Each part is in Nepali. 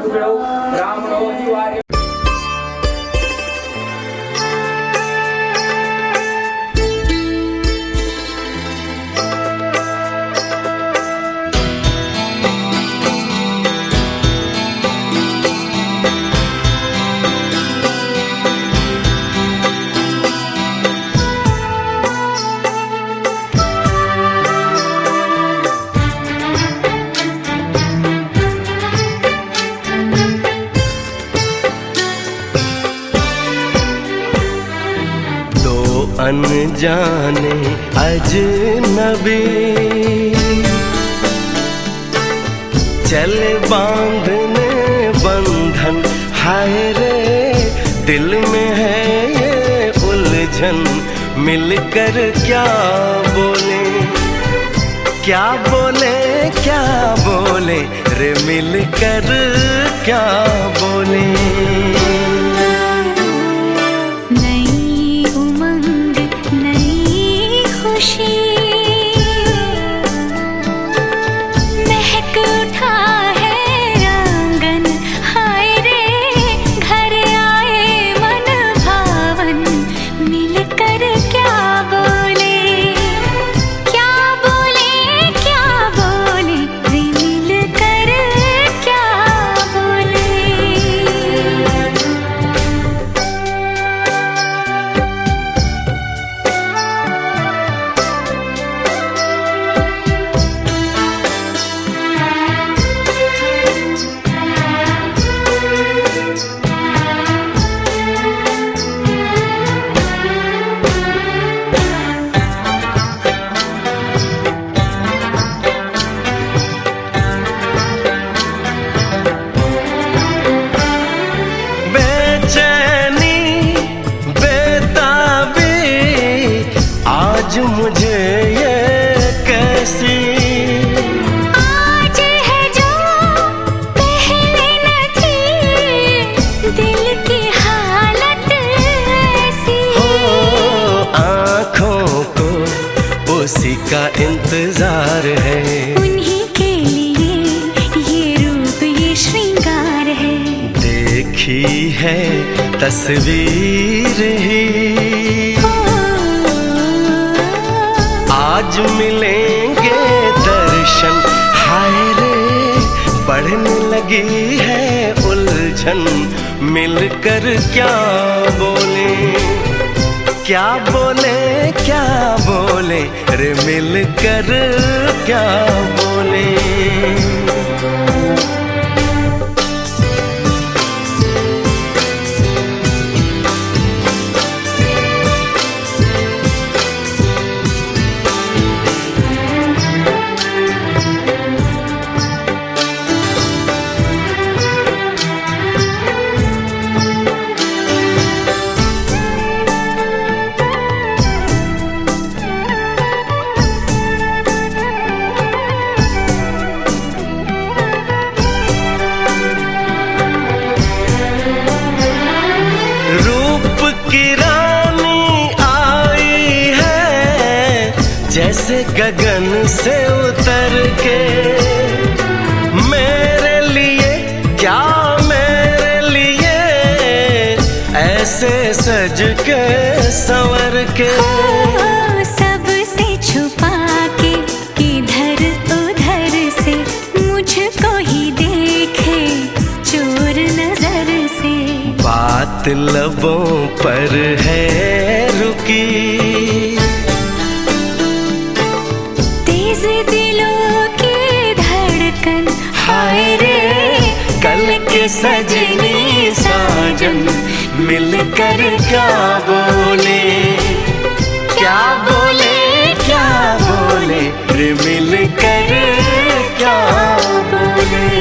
ब्राह्मणो जीवार्य अनजाने अजनबी चले बांधने बंधन, हाय रे दिल में है ये उलझन। मिलकर क्या बोले क्या बोले क्या बोले रे, मिलकर क्या बोले। आज मुझे ये कैसी आज है जो पहले न थी, दिल की हालत ऐसी हो। आँखों को उसी का इंतजार है, उन्हीं के लिए ये रूप ये श्रृंगार है। देखी है तस्वीर ही आज मिलेंगे दर्शन, हाय रे बढ़ने लगी है उलझन। मिलकर क्या बोले क्या बोले क्या बोले रे, मिलकर क्या बोले। जैसे गगन से उतर के मेरे लिए क्या मेरे लिए ऐसे सज के संवर के। सबसे छुपा के इधर उधर से मुझको ही देखे चोर नजर से। बात लबों पर है रुकी, दिलों की धड़कन, हाय रे कल के सजनी साजन। मिलकर क्या बोले क्या बोले क्या बोले रे, मिलकर क्या बोले।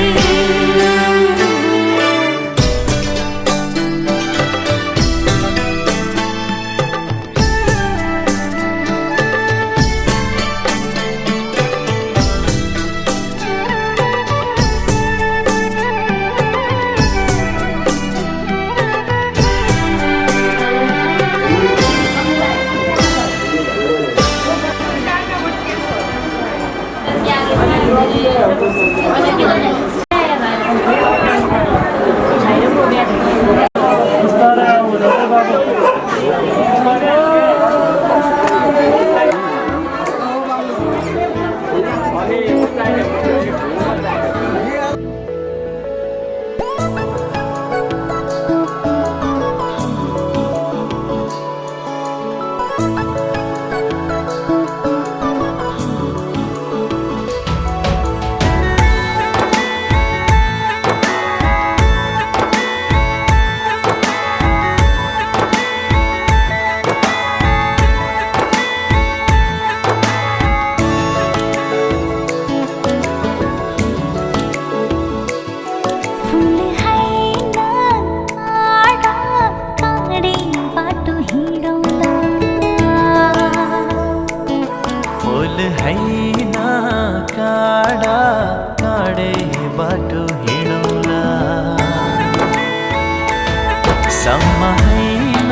सम्हाइन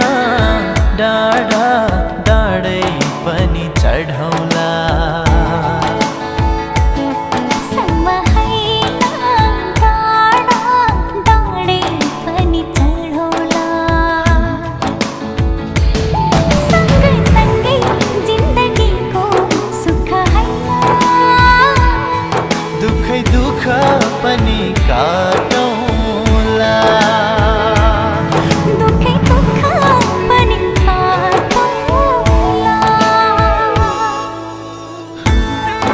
डाँडा डाँडै पनि चढौला पनि काटौला दुखै दुख पनि काटौला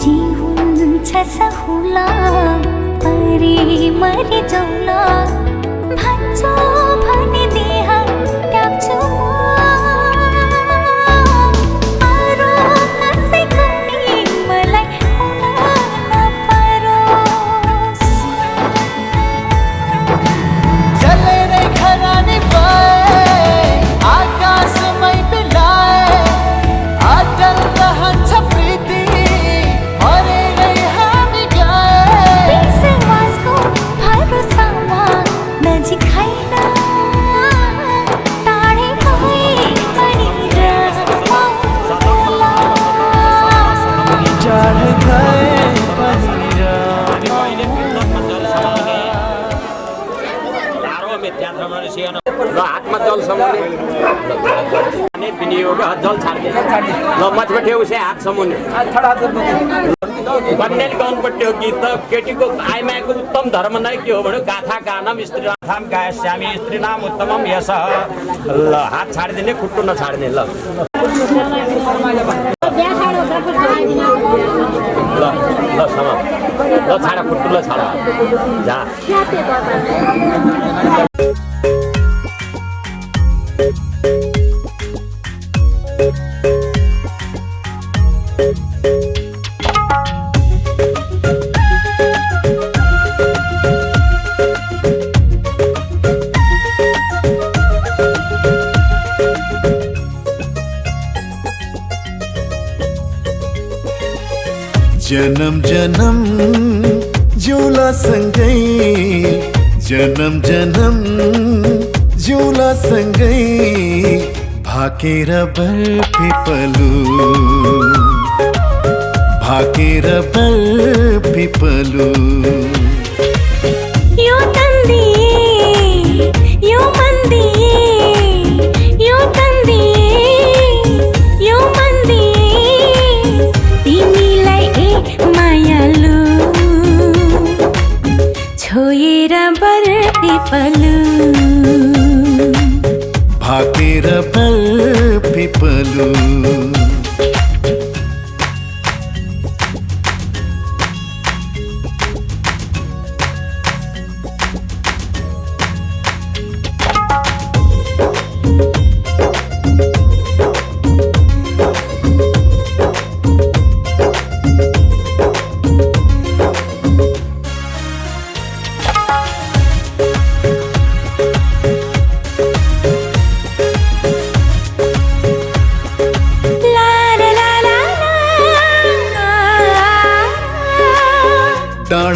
जीवन छ सहुला परे मरि जाउला भन्छौ भने देह त्याग्छु अरू कसैको नि मलाई हुन नपरोस् जलेरै खरानी भए आकाशमै बिलाए अटल रहन्छ प्रीति मरेरै हामी गए विश्वासको भरोसामा नजिक हैन टाढै गए पनि रहला टाढै गए पनि ल हातमा जल समाउने विनियोग जल छाड्ने ल मचबाट उसे हात समाउने कन्याले गाउनुपर्ने हो गीत त केटीको आइमाईको उत्तम धर्म नै के हो भने गाथा गानम स्त्री नाम गायस्यामी स्त्री नाम उत्तमम यस ल हात छाडिदिने खुट्टो नछाड्ने ल ल ल सम ल छाडा खुट्टो ल छाडा जा जन्म जन्म जिउला सँगै जन्म जन्म जिउला सँगै भाकेर बरपिपलु भाकेर बरपिपलु यो तन्दी यो मन्दी यो तन्दी यो मन्दी तिमीलाई ए मायालु छोएर बरपिपलु भाकेर बरपिपलु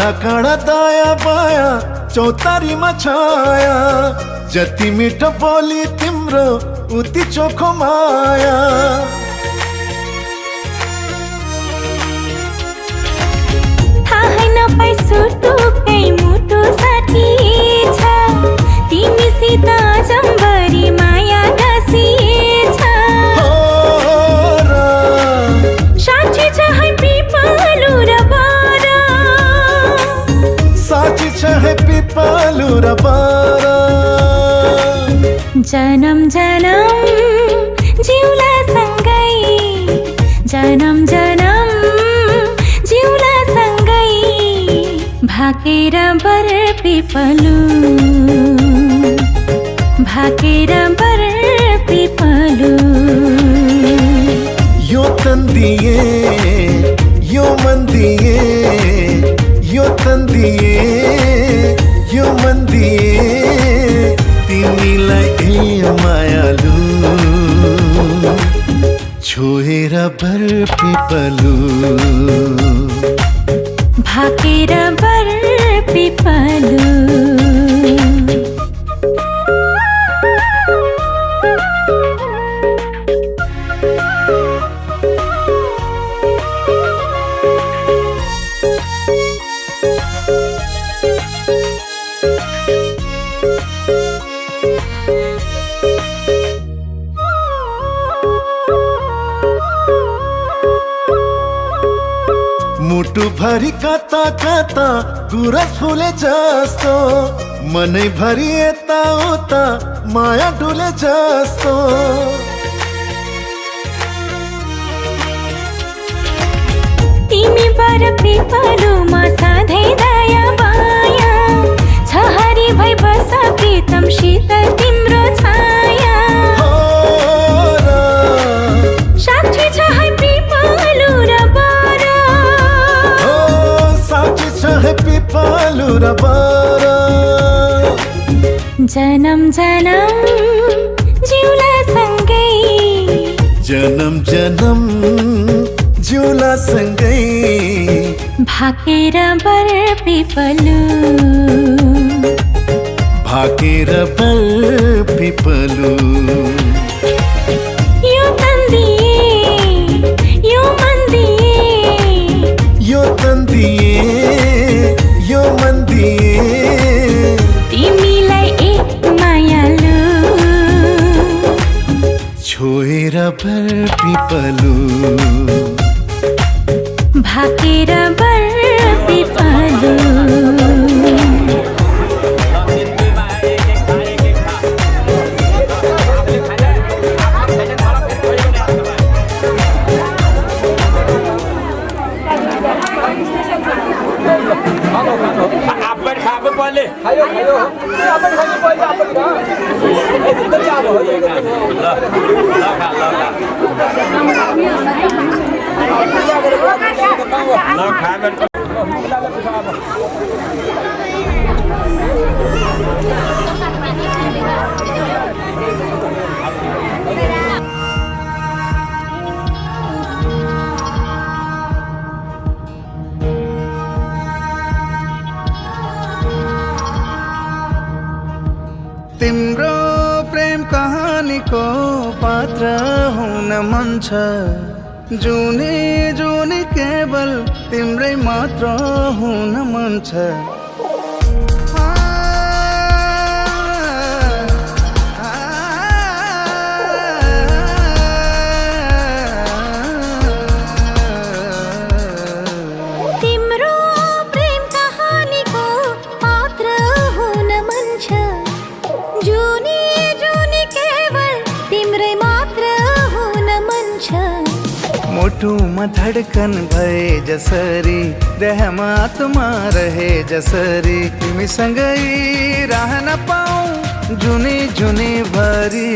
काँडा काँडा दाया बाया चौतारीमा छाया जति मिठो बोली तिम्रो उति चोखो माया थाहै नपाई सुटुकै मुटु साथी छ तिमीसित जम्बरी माया गाँसिएछ साँच्ची छ है पिपलु र बर साँच्ची छ है पिपलु र बर जनम जनम जिउला सँगै जनम जनम जिउला सँगै भाकेर बर पिपलु भाकेर बर पिपलु यो तन दिए यो मन दिए यो तन दिए यो मन दिए तिमीलाई ए मायालु छोएर बर पिपलु भाकेर बर पिपलु मुटु भरि कता कता गुरस फुले जस्तो मनै भरि यता उता माया डुले जस्तो तिमी बर पिपलुमा सधैँ दया माया छहरी भई बस प्रीतम शीतल तिम्रो छाया साक्षी छ है पिपलु र बर साक्षी छ है पिपलु र बर जनम जनम जिउला सँगै जनम जनम जिउला सँगै भाकेर बर पिपलु भाकेर बर पिपलु यो तन दिए यो मन दिए यो तन दिए यो मन दिए तिमीलाई एक मायालु छोएर बर पिपलु भाकेर बर पिपलु आपण खाबं पहिले तिम्रो प्रेम कहानीको पात्र हुन मन छ जुनी जुनी केवल तिम्रै मात्र हुन मन छ तिम्रो प्रेम कहानीको पात्र हुन मन छ जुनी जुनी केवल तिम्रै मात्र हुन मन छ मुटुमा धडकन भए जसरी देहमा आत्मा रहे जसरी तिमीसँगै रहन पाऊँ जुनी जुनी भरी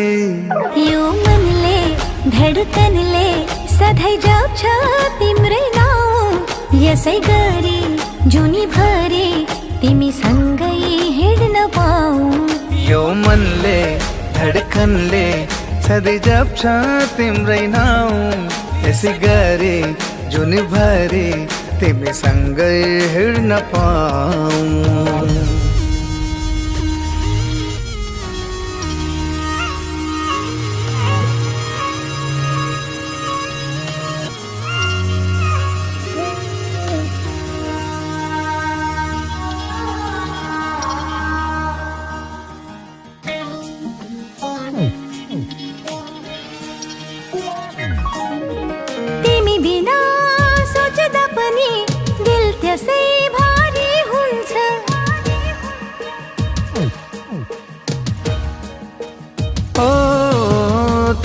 यो मनले धडकनले सधैँ जाउँछ तिम्रै नाउँ यसै गरी जुनी भरी तिमीसँगै हिँड्न पाऊँ यो मनले धडकनले सधैँ जप्छ तिम्रै नाउँ यसै गरी जुनी भरी तिमी सँगै हिँड्न पाऊँ। तिमी बिना सोच्दा पनि दिल त्यसै भारी हुन्छ। ओ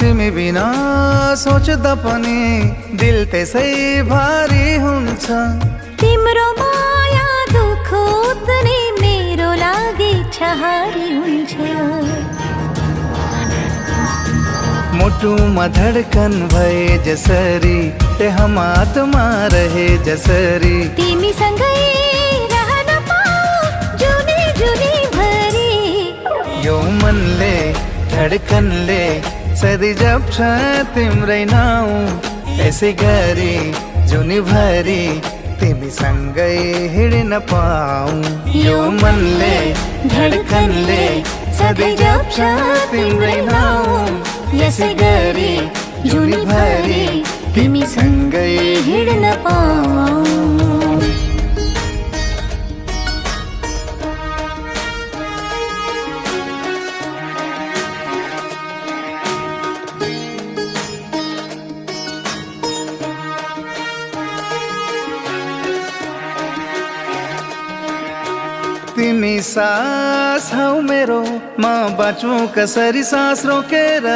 तिमी बिना सोच्दा पनि दिल त्यसै भारी हुन्छ। तिम्रो माया दुःख उतनै मेरो लागि छहारी हुन्छ। मुटुमा धडकन भए जसरी त्यहाँ आत्मा रहे जसरी तिमीसँगै रहन पाऊ जुनी जुनी भरी। यो मनले धडकनले सधैँ जप्छ तिम्रै नाउँ। यसै गरी जुनीभरि तिमीसँगै हिँड्न पाऊँ। यो मनले धडकनले सधैँ जप्छ तिम्रै नाउँ। यसै गरी जुनीभरि तिमीसँगै हिँड्न पाऊँ। तिमी सास हौ मेरो, म बाँचुँ कसरी सास रोकेर।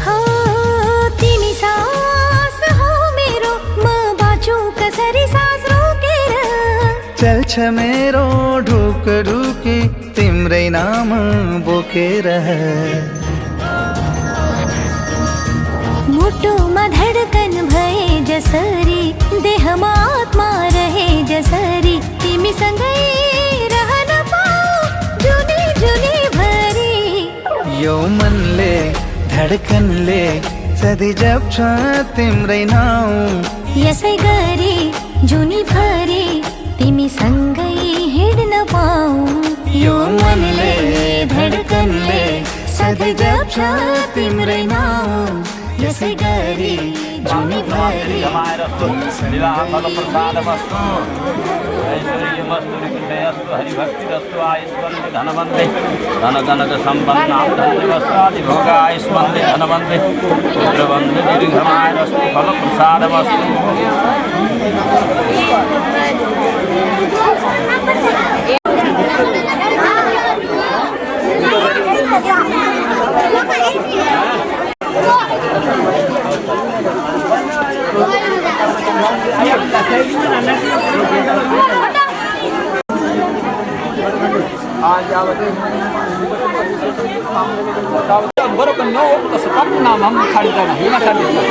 हो तिमी सास हौ मेरो, म बाँचुँ कसरी सास रोकेर। चल्छ मेरो ढुक ढुकी तिम्रै नाम बोकेर। मुटुमा धडकन भए जसरी देहमा आत्मा रहे जसरी तिमीसँगै रहन पाऊ जुनी जुनी भरी। यो मनले धडकनले सधैँ जप्छ तिम्रै नाउँ। यसै गरी जुनीभरि तिमीसँगै हिँड्न पाऊ। यो मनले धडकनले सधैँ जप्छ तिम्रै नाउँ। यसै गरी जुनीभरि फलप्रसादमस्तु ऐश्वर्यमस्तु विजयस्तु हरिभक्तिरस्तु आयुष्मन्ति धनवन्ते धनकनक सम्पन्ना धन्यवस्त्रादिभोगा आयुष्मन्ति धनवन्ते पुत्रवन्ते दीर्घमायस्तु फलप्रसादमस्तु। बरोबर न हो तसं पण नाम हम खाडताना हे ना खाडताना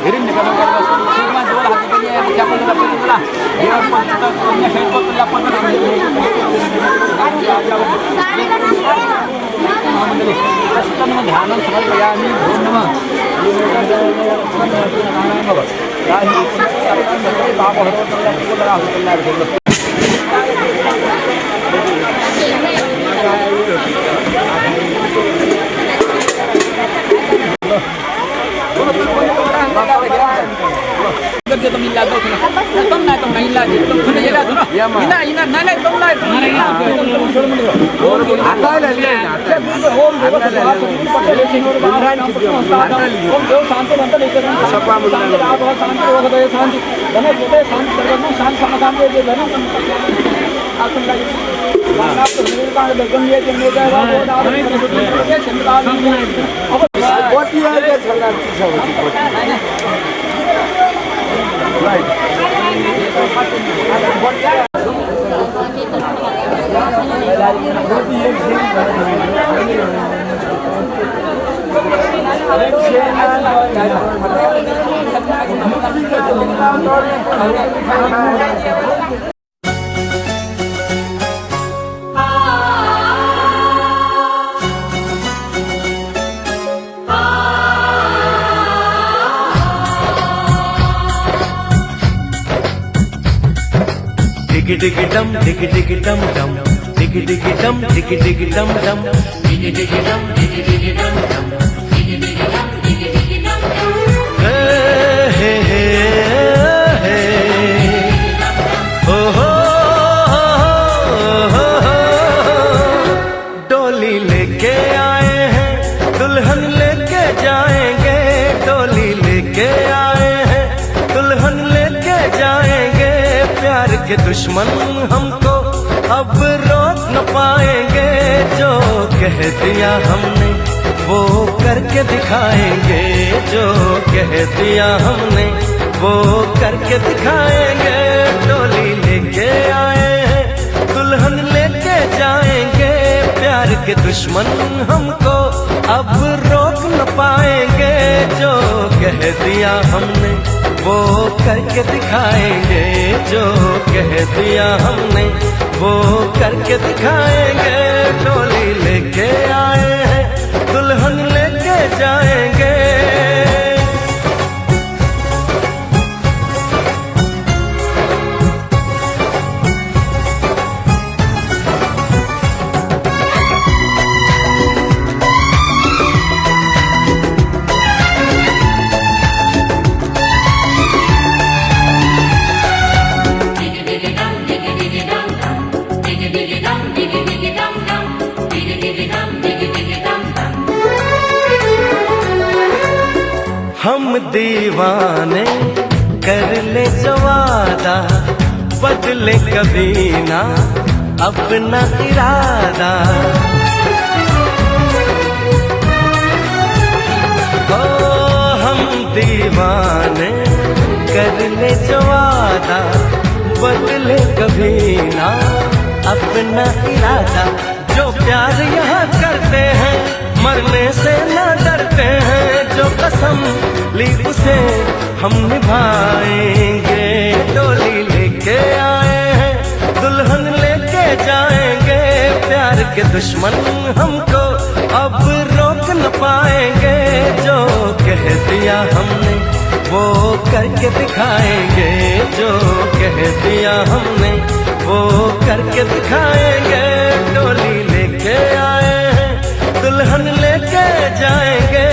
हिरण्य कलंकार वस्तू किंवा जोर हाती केली आहे त्या पद्धतीला पद्धतीला हे आपण त्या खेळ पद्धतीला पद्धतीला ध्यान समर्पयामि नमः बाबा हरवत Dia temin lagu tu. Tom na tom nain lagi. Tom sudah jaga tu. Ina ina nai tom naik. आता ले ले आता होम शांत बनता लेकर सपा मुल्ला आप शांत हो गए शांति बने बोले शांत सर्वज्ञ शांत समाधान दे बने आसन लगे आप तो मेरे का लगन ये चलने का वो ये चंद्रा अब बहुत ही है चलना right डिग डिग डम डिग डिग डम डम डिग डिग डम डिग डिग डम डम डिग डिग डम डिग डिग डम डम डिग डिग डम डिग डिग डम डम हे हे हे ओ हो डोली लेके आए हैं दुल्हन लेके जाएंगे डोली लेके आए हैं दुल्हन लेके जाएंगे प्यार के दुश्मन हमको अब रोक न पाएंगे जो कह दिया हमने वो करके दिखाएंगे जो कह दिया हमने वो करके दिखाएंगे डोली लेके आए हैं दुल्हन लेके जाएंगे प्यार के दुश्मन हमको अब रोक न पाएंगे जो कह दिया हमने वो करके दिखाएंगे जो कह दिया हमने वो करके दिखाएंगे डोली लेके आए हैं दुल्हन लेके जाएंगे हम दीवाने कर ले जो वादा बदले कभी ना अपना इरादा ओ हम दीवाने कर ले जो वादा बदले कभी ना अपना इरादा जो प्यार यहाँ करते हैं मरने से न डरते हैं जो कसम ली उसे हम निभाएंगे डोली लेके आए हैं दुल्हन लेके जाएंगे प्यार के दुश्मन हमको अब रोक न पाएंगे जो कह दिया हमने वो करके दिखाएंगे जो कह दिया हमने वो करके दिखाएंगे डोली लेके आए हैं दुल्हन लेके जाएंगे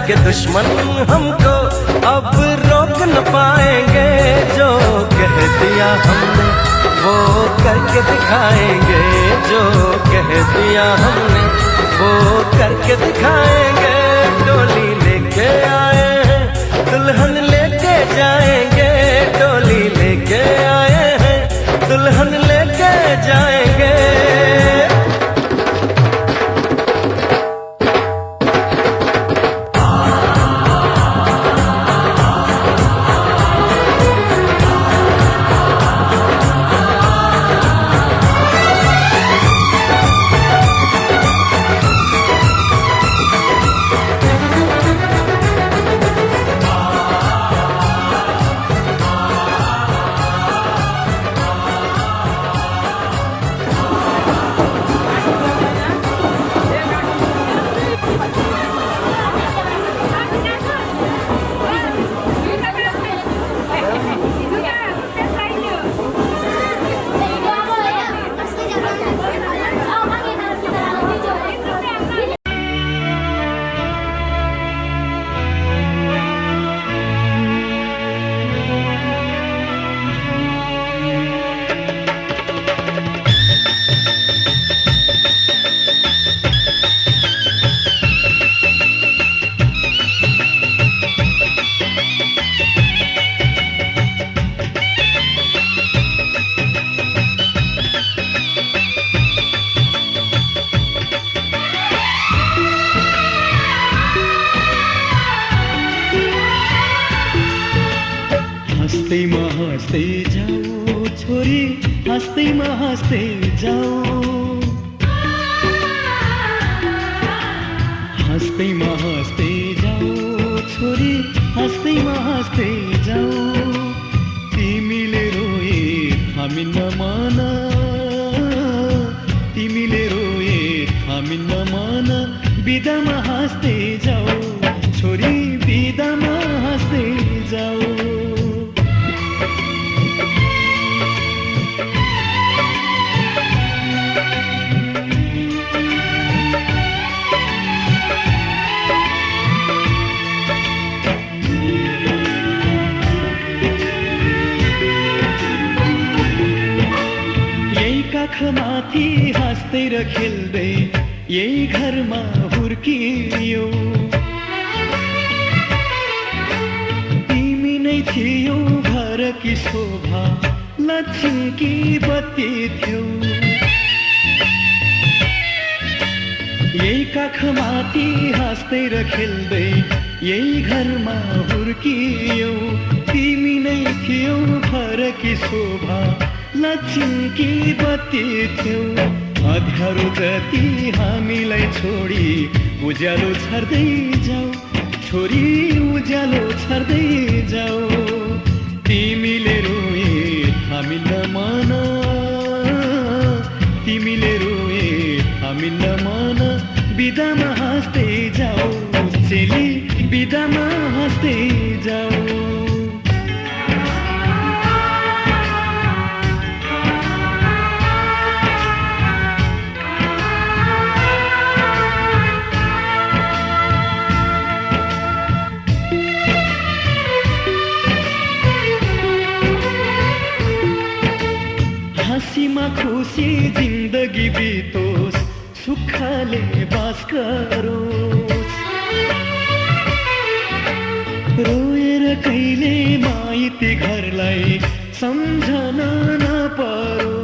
के दुश्मन हमको अब रोक न पाएंगे जो कह दिया हमने वो करके दिखाएंगे जो कह दिया हमने वो करके दिखाएंगे डोली लेके आए हैं दुल्हन लेके जाएंगे डोली लेके आए हैं दुल्हन लेके जाएंगे हाँस्दै जाऊ छोरी हाँस्दैमा हाँस्दै जाऊ हाँस्दैमा हाँस्दै जाऊ छोरी हाँस्दैमा हाँस्दै जाऊ तिमीले रोए हामी नमान तिमीले रोए हामी नमान बिदामा हाँस्दै जाऊ छोरी बिदामा हाँस्दै जाऊ माथि हाँस्दै र खेल्दै यही घरमा हुर्कियो तिमी नै थियौ घरकी शोभा लक्ष्मीकी बत्ती थियौ यही काखमाथि हाँस्दै र खेल्दै यही घरमा हुर्कियो तिमी नै थियौ घरकी शोभा लक्ष्मीकी बत्ती थियौ अँध्यारो जति हामीलाई छोडी उज्यालो छर्दै जाऊ छोरी उज्यालो छर्दै जाऊ तिमीले रोए हामी नमान तिमीले रोए हामी नमान बिदामा हाँस्दै जाऊ चेली बिदामा हाँस्दै जाऊ हाँसीमा खुसी जिन्दगी बितोस् सुखले बास गरोस् रोएर कहिले माइती घरलाई सम्झना नपरोस्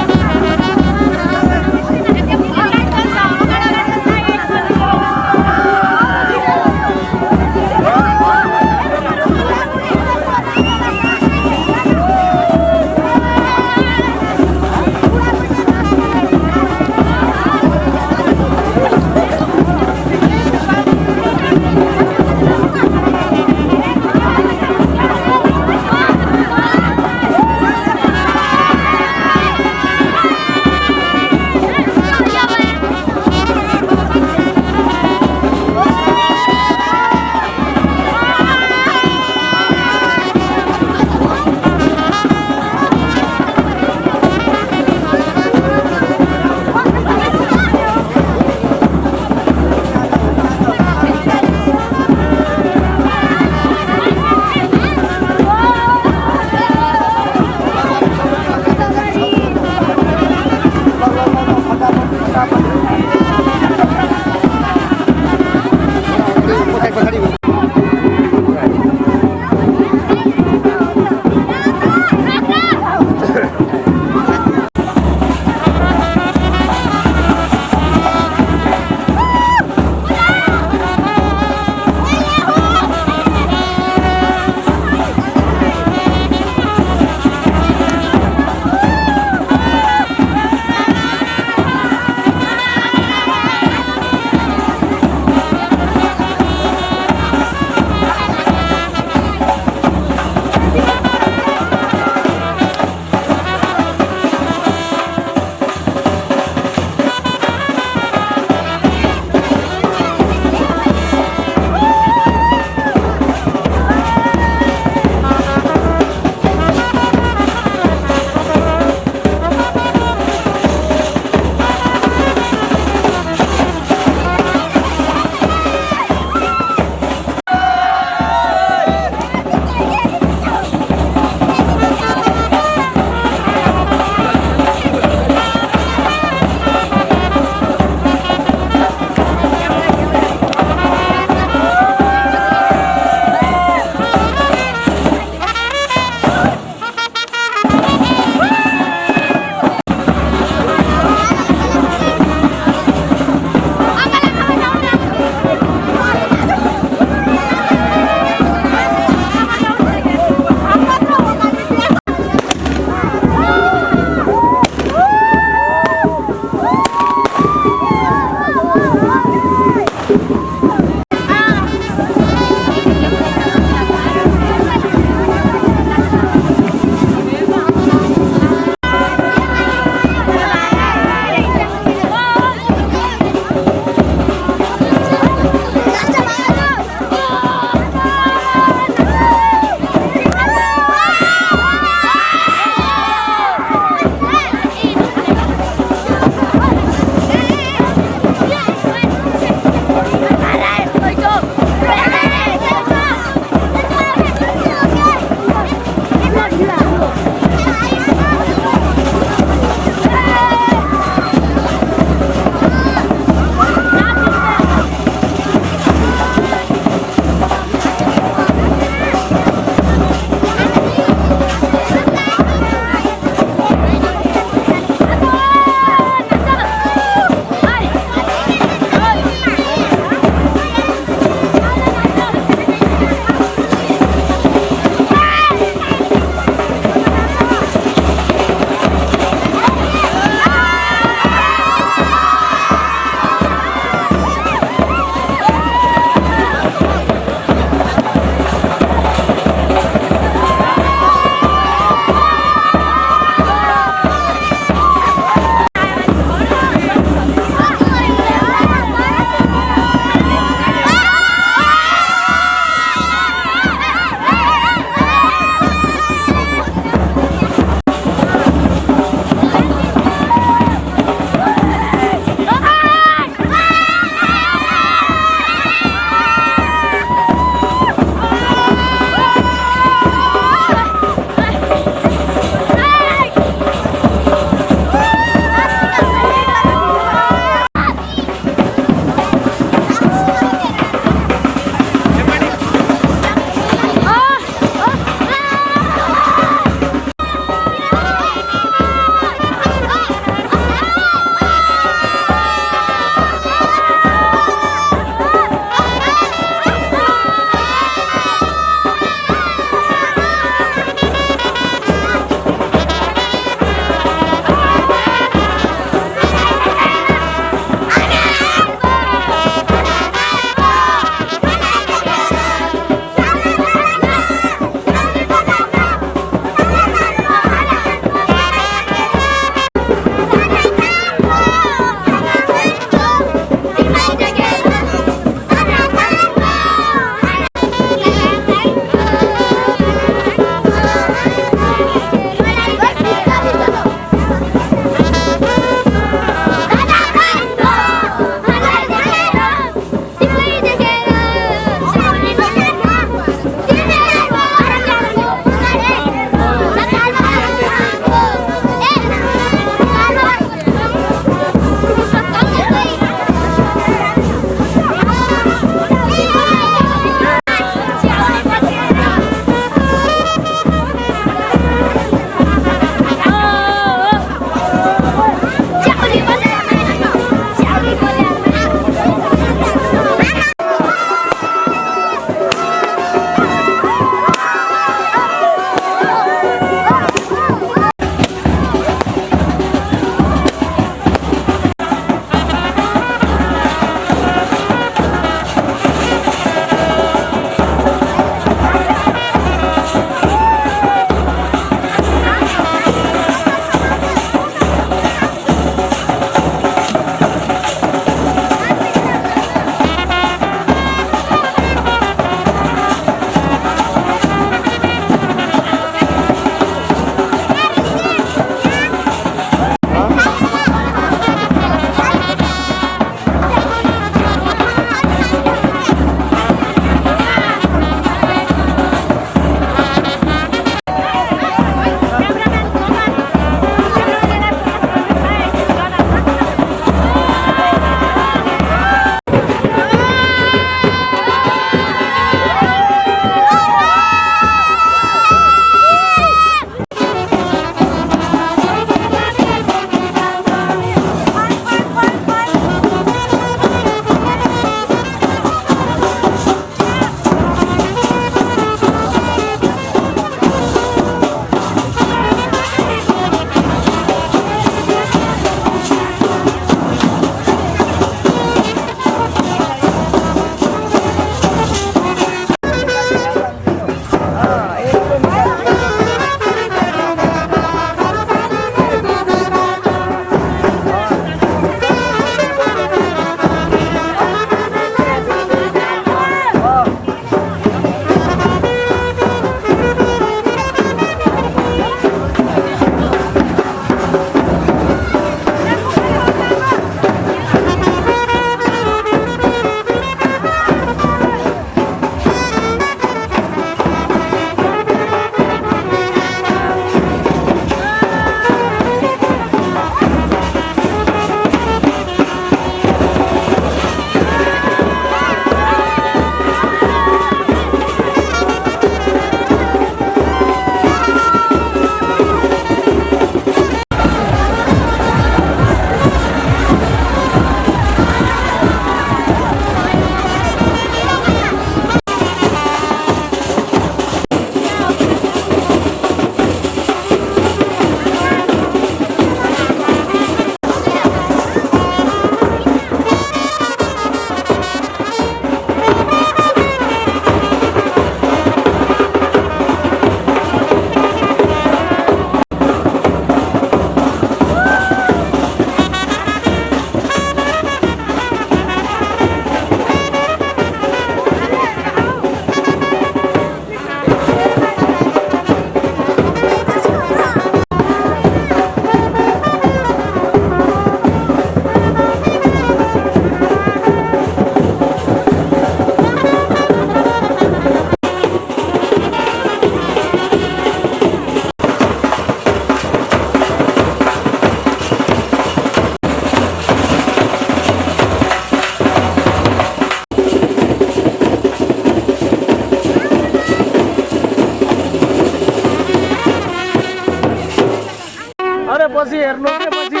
पछि हेर्नु के पछि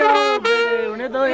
हुने त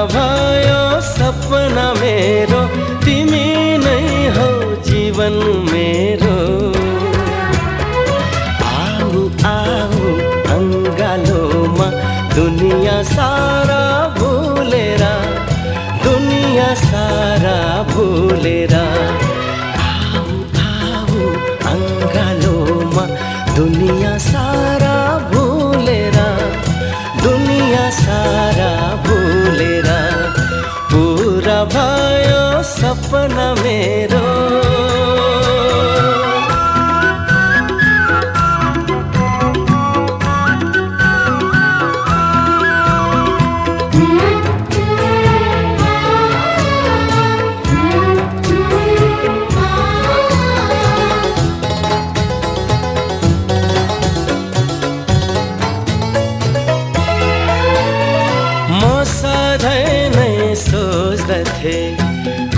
भयो सपना मेरो तिमी नै हो जीवन मेरो आऊ आऊ अंगालोमा दुनिया सारा भूलेर दुनिया सारा भूलेर आऊ आऊ अंगालोमा दुनिया सारा भूलेर दुनिया सारा भूलेर पूरा भयो सपना मेरो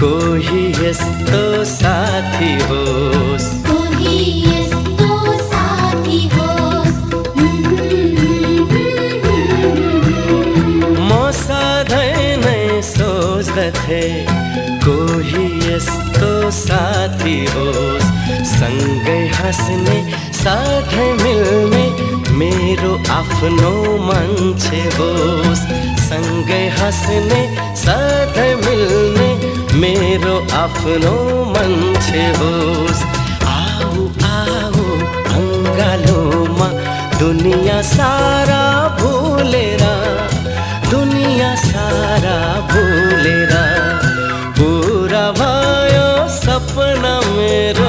कोही यस्तो साथी होस् कोही यस्तो साथी होस् म सधैँ नै सोच्दथे कोही यस्तो साथी होस् सँगै हाँस्ने साथै मिल्ने मेरो आफ्नो मान्छे होस् सँगै हाँस्ने साथै मिल्ने मेरो आफ्नो मान्छे होस् आऊ आऊ अंगालोमा दुनिया सारा भूल भुलेर दुनिया सारा भुलेर पूरा भयो सपना मेरो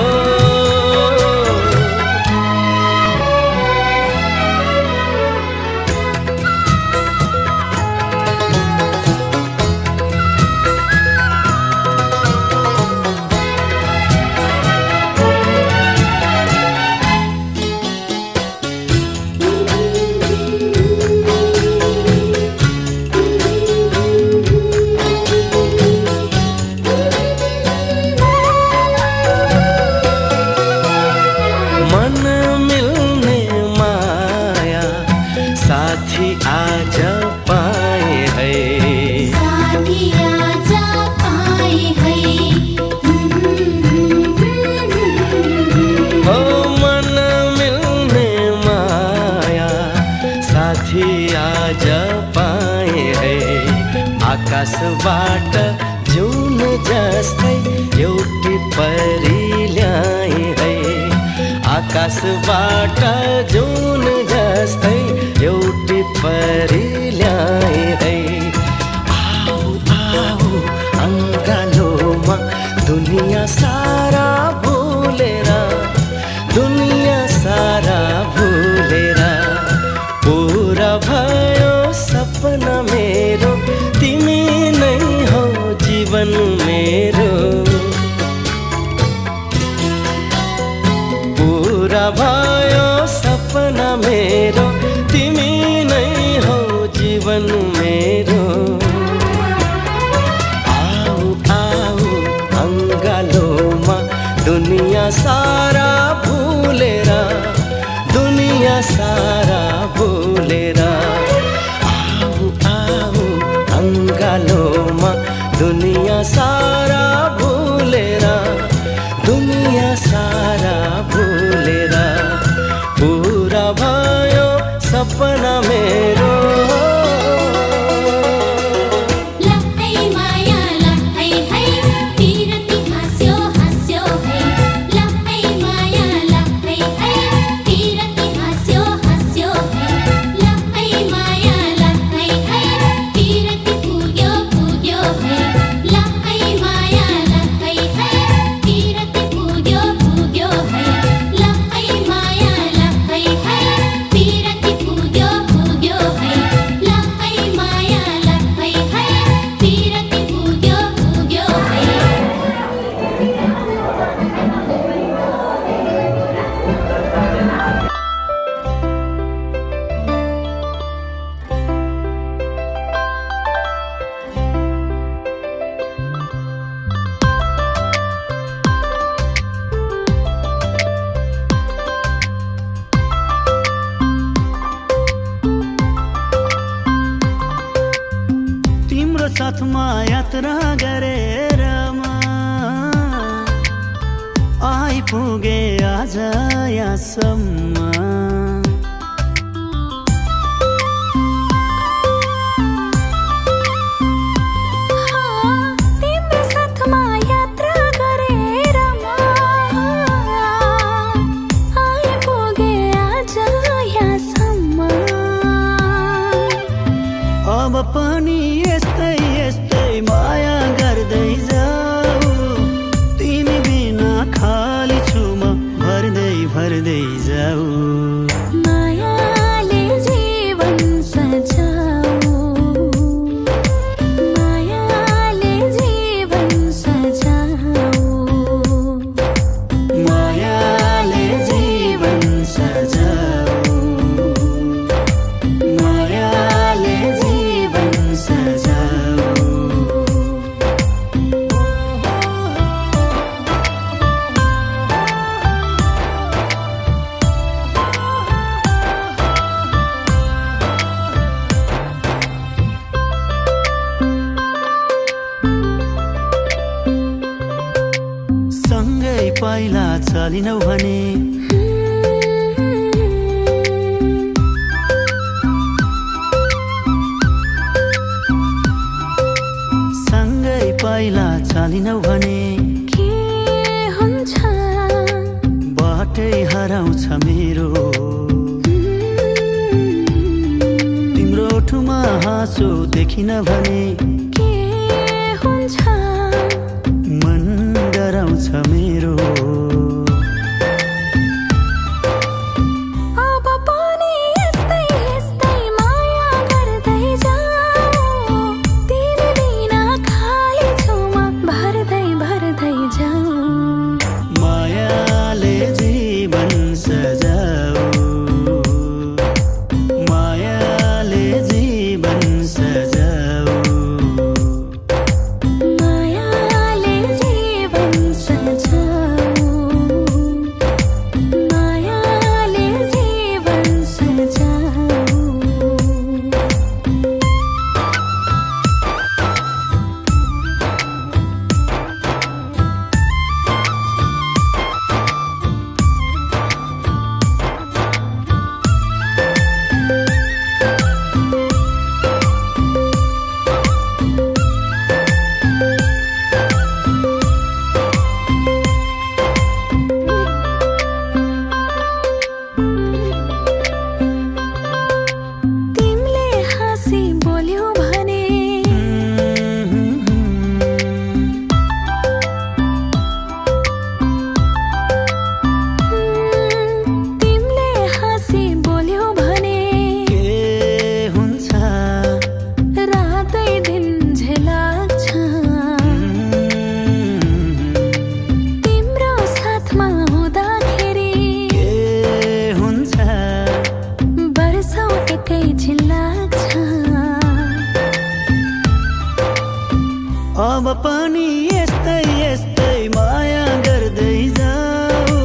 आकाशबाट जुन जस्तै एउटी परी ल्याए है आकाशबाट जुन जस्तै एउटी परी ल्याए है आऊ आऊ अङ्गालोमा दुनिया सारा भुलेर दुनिया सारा भुलेर पूरा भयो सपना मेरो तिमी नै हो जीवन मेरो पूरा भयो सपना मेरो तिमी नै हो जीवन मेरो आऊ आऊ अङ्गालोमा दुनिया सारा भुलेर दुनिया सारा भुलेर अङ्गालोमा दुनिया सारा भुलेर दुनिया सारा भुलेर पूरा भयो सपना मेरो साथमा यात्रा गरेर आइपुगे आज यहाँसम्म तिम्रो साथमा यात्रा गरेर आइपुगे आज यहाँसम्म अब पनि यस्तै यस्तै माया गर्दै जाऊ तिमी बिना खाली छु म भर्दै भर्दै जाऊ मायाले जीवन सजाऊ मायाले जीवन सजाऊ मायाले जीवन सजाऊ मायाले जीवन सजाऊ सँगै पहिला चलिनौ भने सँगै पहिला चलिनौ भने के हुन्छ बाटै हराउँछ मेरो तिम्रो अनुहारमा हाँसो देखिन भने के हुन्छ मन डराउँछ मेरो अब पनि यस्तै यस्तै माया गर्दै जाऊ तिमी बिना खाली छेउमा भर्दै भर्दै जाऊ मायाले जीवन सजाऊ मायाले जीवन सजाऊ मायाले जीवन सजाऊ मायाले जीवन सजाऊ तिमीले हाँसी बोल्यौ भने तिमीले हाँसी बोल्यौ भने के हुन्छ रातै दिन झेलाग्छ तिम्रो साथमा हुँदाखेरि के हुन्छ वर्षौँ एकै झिल्लाग्छ अब पनि यस्तै यस्तै माया गर्दै जाऊ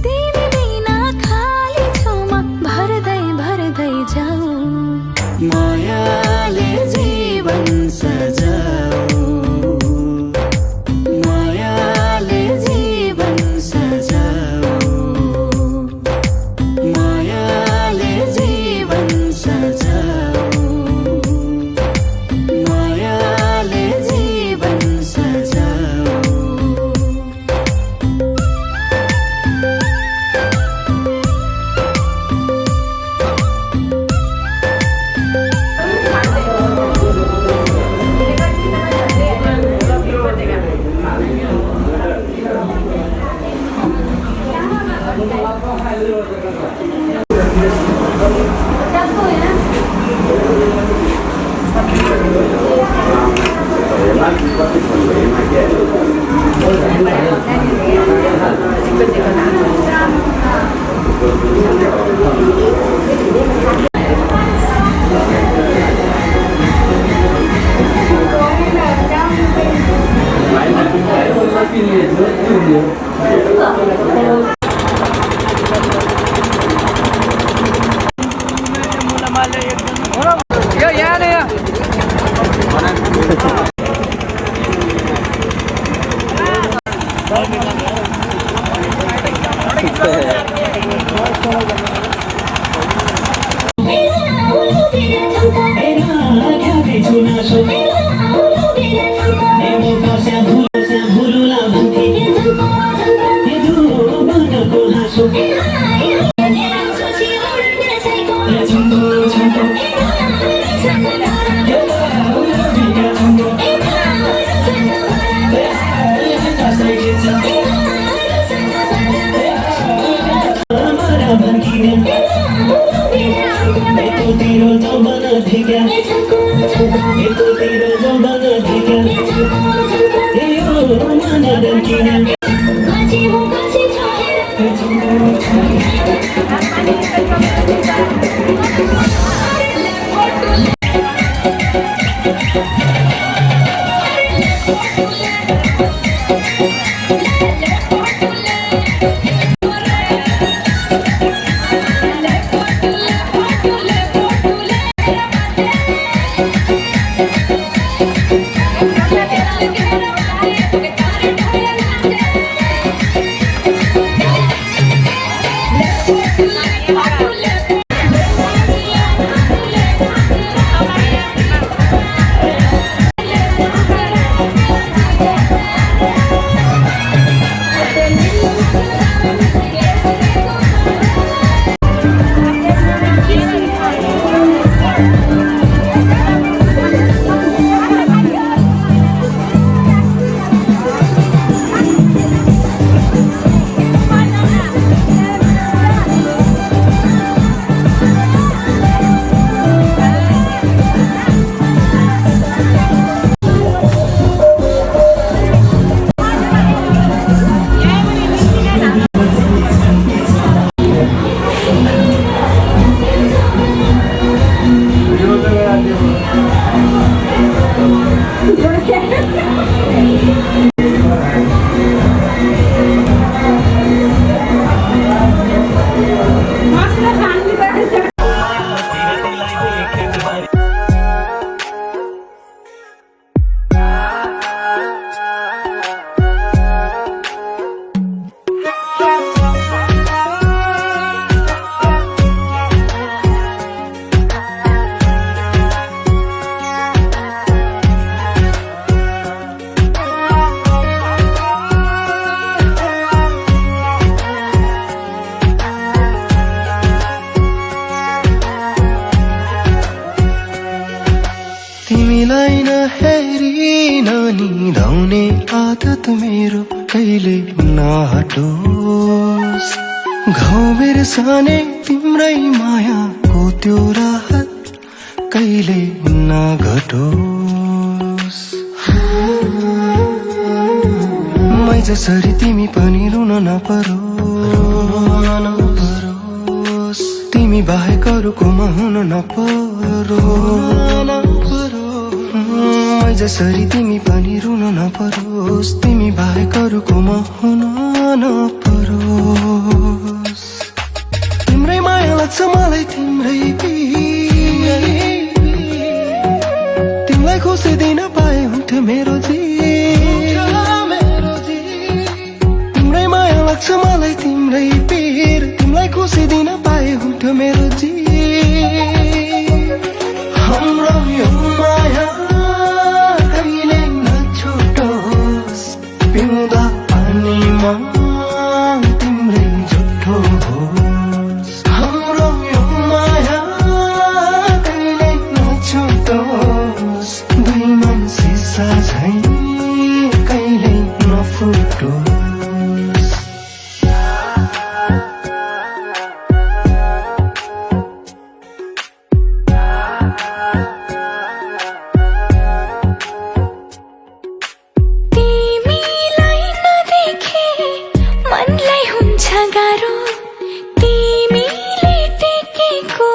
तिमी बिना खाली छेउमा भर्दै भर्दै जाऊ मायाले जीवन सजाऊ मायाले जीवन सजाऊ मायाले जीवन सजाऊ मायाले जीवन सजाऊ Let's go. निधाउने आदत मेरो कहिले नहटोस्। घाउ बिर्सने तिम्रै मायाको त्यो राहत कहिले नघटोस्। मै जसरी तिमी पनि रुन नपरोस्। तिमी बाहेक अरूकोमा हुन नपरोस्। मै जसरी तिमी पनि रुन नपरोस्। तिमी बाहेक अरूकोमा हुन नपरोस्। तिम्रै माया लाग्छ मलाई तिम्रै पिर। तिमीलाई खुसी दिन पाए हुन्थ्यो मेरो तिम्रै माया लाग्छ मलाई तिम्रै पिर। तिमीलाई खुसी दिन पाए हुन्थ्यो मेरो हाम्रो यो माया कहिले नछुटोस्। पिउँदा पानीमा तिम्रै झुठो होस्। हाम्रो यो माया कहिले नछुटोस्। दुई मन सिसा झैं कहिले नफुटोस्। तिमीलाई नदेखे मनलाई हुन्छ गाह्रो। तिमीले टेकेको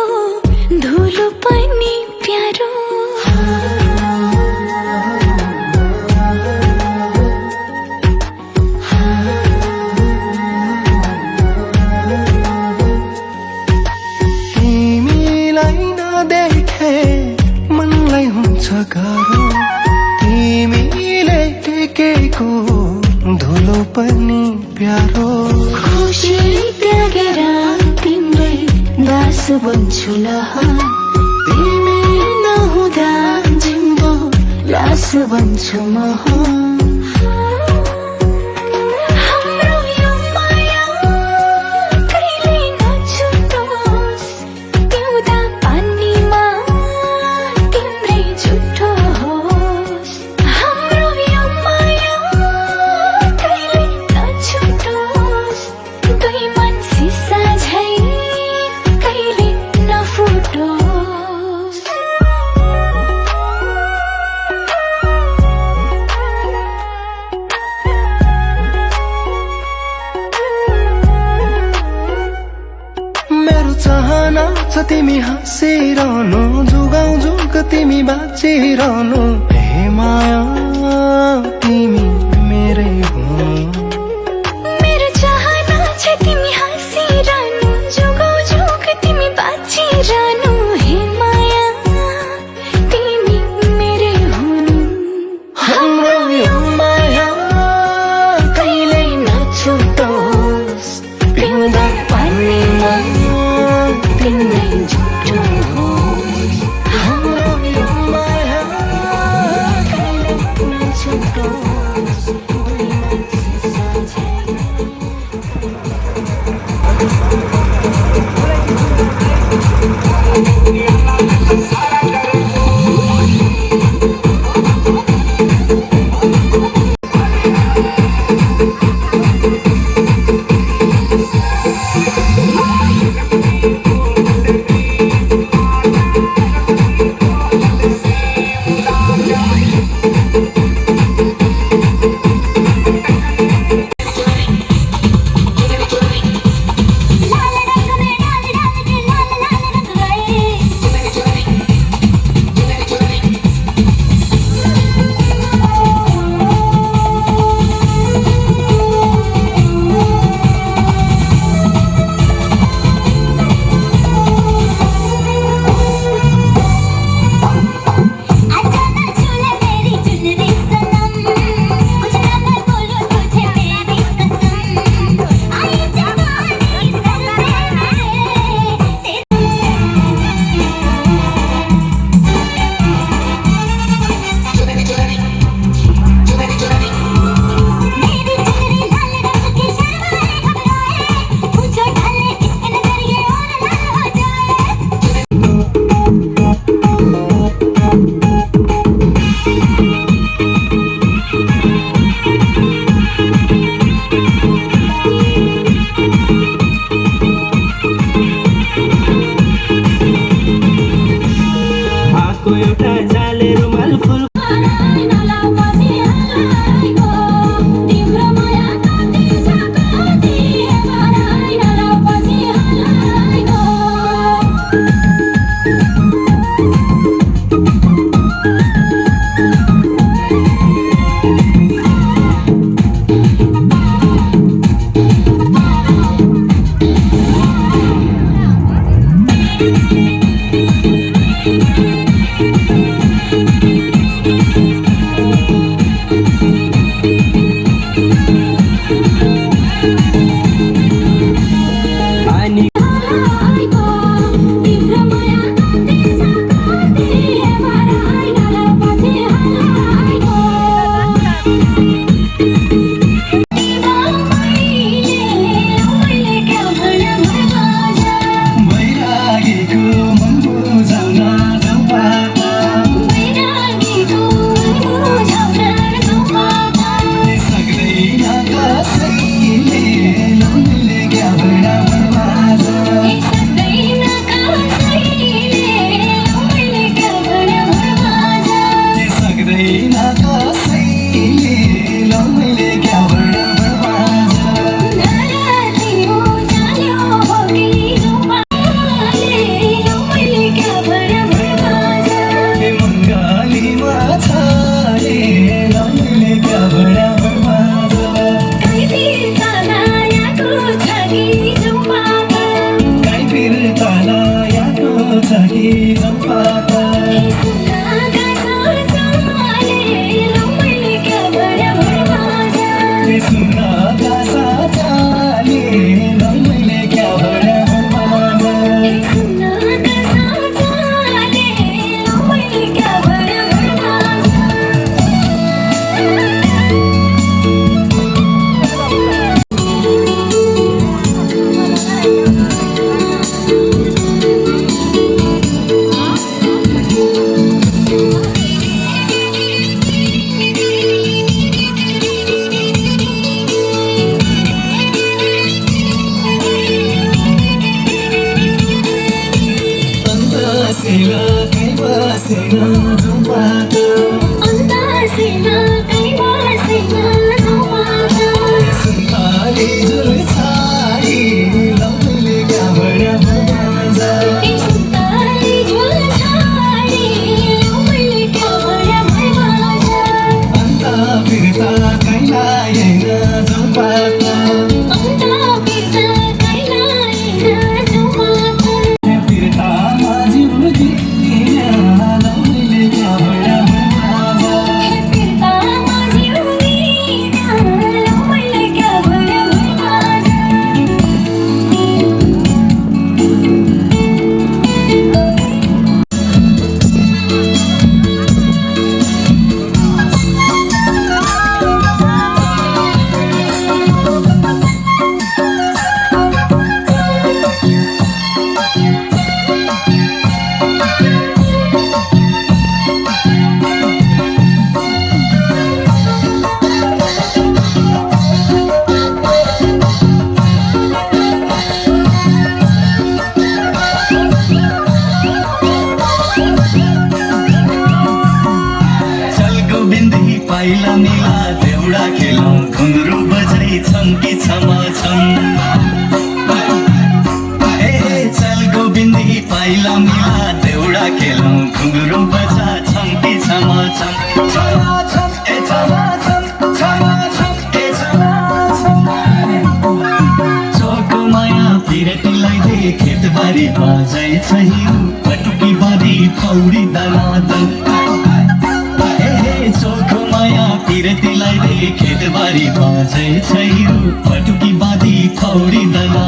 धुलो पनि प्यारो। तिमीलाई नदेखे मनलाई हुन्छ गाह्रो। तिमीले टेकेको धुलो पनि प्यारो। खुसी त्यागेर तिम्रै दास बन्छु ल। तिमी नहुँदा जिउँदो लास बन्छु म। हाम्रो यो माया कहिले नछुटोस्। पिउँदा पानीमा तिम्रै झुठो होस्। हाम्रो यो माया कहिले नछुटोस्। दुई मन सिसा झैं कहिले नफुटोस्। मेरो चाहना छ तिमी हाँसिरहनु। जुगाउ जुग तिमी बाँचिरहनु। हे माया तिमी मेरै हुनु। मेरो चाहना छ तिमी हाँसिरहनु। जुगौ जुग तिमी बाँचिरहनु। हे माया तिमी मेरै हुनु। हाम्रो यो माया कहिले नछुटोस्। पिउँदा पानीमा तिम्रै झुठो होस्। हाम्रो यो माया कहिले नछुटोस्। दुई मन सिसा झैं La बसेर कहीँ बसेन जाउँ बाटो सुनखाली झुल छाडी लम्बुले कहाँबाट बजा अन्त फिर्ता कहीँ लागेन जाउँ बाटो फिर्तामा जिउँदिन लम्बुले कहाँबाट बजा चलको बिन्दी पाइला मिला देउडा खेलौँ घुङ्रो बजाइ छन् कि छमा छन् चलको बिन्दी पाइला मिला देउडा खेलौँ घुङ्रो बजा छन् कि छमा छन् छमा छन् ए छमा छन् छमा छन् ए छमा छन् चोको माया पिरतीलाई दे खेतबारी बजाइ छहिउ पटुकी बारी पौडी दनादन चोखो माया पिरतीलाई दे खेतबारी बजाइ छैरु पटुकी बाँधी खौरी दना